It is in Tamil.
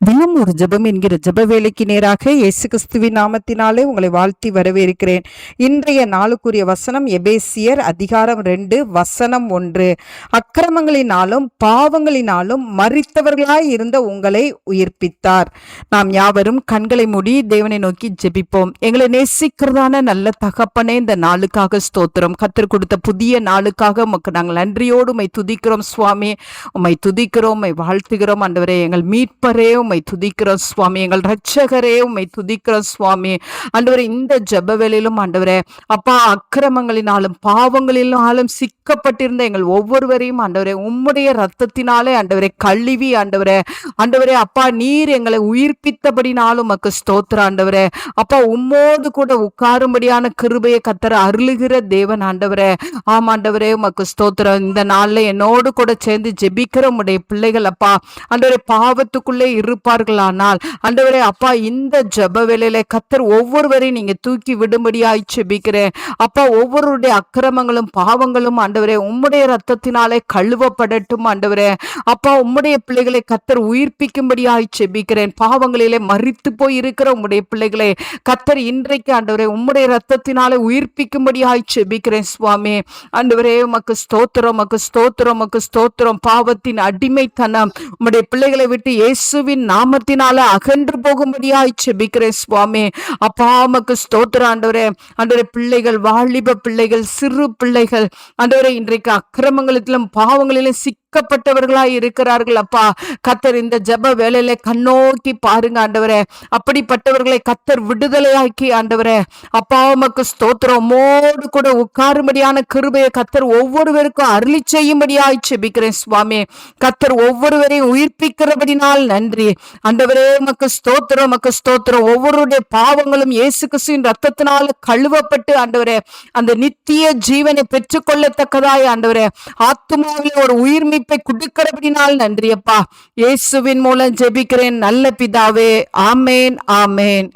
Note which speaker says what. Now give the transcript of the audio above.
Speaker 1: தினம் ஒரு ஜெபம் என்கிற ஜெப வேலைக்கு நேராக இயேசு கிறிஸ்துவின் நாமத்தினாலே உங்களை வாழ்த்தி வரவேற்கிறேன். இன்றைய நாளுக்குரிய வசனம் எபேசியர் அதிகாரம் 2 வசனம் 1. அக்கிரமங்களினாலும் பாவங்களினாலும் மரித்தவர்களாய் இருந்த உங்களை உயிர்ப்பித்தார். நாம் யாவரும் கண்களை மூடி தேவனை நோக்கி ஜெபிப்போம். எங்களை நேசிக்கிறதான நல்ல தகப்பனே, இந்த நாளுக்காக ஸ்தோத்திரம். கர்த்தர் கொடுத்த புதிய நாளுக்காக உமக்கு நாங்கள் நன்றியோடு உம்மை துதிக்கிறோம் சுவாமி. உம்மை துதிக்கிறோம், உம்மை வாழ்த்துகிறோம் ஆண்டவரே. எங்கள் மீட்பரே உம்மை துதிக்கிறோம் சுவாமி. எங்கள் இரட்சகரே உம்மை துதிக்கிறோம் சுவாமி. ஆண்டவரே, இந்த ஜெப வேளையிலும் ஆண்டவரே அப்பா, அக்கிரமங்களினாலும் பாவங்களினாலும் சிக்கப்பட்டிருந்த எங்கள் ஒவ்வொருவரையும் ஆண்டவரே உம்முடைய ரத்தத்தினாலே ஆண்டவரே கழுவி ஆண்டவரே அப்பா, நீர் எங்களை உயிர்ப்பித்தபடினாலும் உமக்கு ஸ்தோத்திரம் ஆண்டவரே. அப்பா, உம்மோடு கூட உட்காரும்படியான கிருபையை கர்த்தர் அருளுகிற தேவன் ஆண்டவரே. ஆமாண்டவரே, உமக்கு ஸ்தோத்திரம். இந்த நாள்ல என்னோடு கூட சேர்ந்து ஜெபிக்கிற உம்முடைய பிள்ளைகள் அப்பா ஆண்டவரே பாவத்துக்குள்ளே இருப்பார்களானால் ஆண்டவரே அப்பா, இந்த ஜெப வேளையில கர்த்தர் ஒவ்வொருவரையும் நீங்க தூக்கி விடும்படியாய் ஜெபிக்கிறேன் அப்பா. ஒவ்வொருடைய அக்கிரமங்களும் பாவங்களும் ஆண்டவரே உம்முடைய ரத்தத்தினாலே கழுவப்படட்டும் ஆண்டவரே. அப்பா, உம்முடைய பிள்ளைகளை கர்த்தர் உயிர்ப்பிக்கும்படியாய் ஜெபிக்கிறேன். பாவங்களிலே மரித்து போய் இருக்கிற உம்முடைய பிள்ளைகளை கர்த்தர் இன்றைக்கு ஆண்டவரே உம்முடைய ரத்தத்தினாலே உயிர்ப்பிக்கும்படியாய் ஜெபிக்கிறேன் சுவாமி. ஆண்டவரே, உமக்கு ஸ்தோத்திரம், உமக்கு ஸ்தோத்திரம், உமக்கு ஸ்தோத்திரம். பாவத்தின் அடிமைத்தனம் உம்முடைய பிள்ளைகளை விட்டு இயேசுவின் நாமத்தினால அகன்று போகும்படியாய் ஜெபிக்கிறேன் சுவாமி. அப்பா, உமக்கு ஸ்தோத்திரம் ஆண்டவரே. ஆண்டவரே, பிள்ளைகள், வாலிப பிள்ளைகள், சிறு பிள்ளைகள் ஆண்டவரே இன்றைக்கு அக்கிரமங்களிலும் பாவங்களிலும் சிக்கப்பட்டவர்களாய் இருக்கிறார்கள் அப்பா. கர்த்தர் இந்த ஜெப வேளையில கண்ணோக்கி பாருங்க ஆண்டவரே. அப்படிப்பட்டவர்களை கர்த்தர் விடுதலையாக்கி ஆண்டவரே அப்பா உமக்கு ஸ்தோத்திரம். மோடு கூட உட்காரும்படியான கிருபையை கர்த்தர் ஒவ்வொருவருக்கும் அருளி செய்யும்படியாய் ஜெபிக்கிறேன் சுவாமி. கர்த்தர் ஒவ்வொருவரையும் உயிர்ப்பிக்கிறபடினால் நன்றி ஆண்டவரே. உமக்கு ஸ்தோத்திரம், உமக்கு ஸ்தோத்திரம். ஒவ்வொருடைய பாவங்களும் இயேசு கிறிஸ்துவின் ரத்தத்தினால கழுவப்பட்டு ஆண்டவரே அந்த நித்திய ஜீவனை பெற்றுக்கொள்ளத்தக்கதாய் ஆண்டவரே ஆத்துமாவில் ஒரு உயிர்மீட்பை கொடுக்கிறபடினால் நன்றி அப்பா. இயேசுவின் மூலம் ஜெபிக்கிறேன் நல்ல பிதாவே. ஆமேன், ஆமேன்.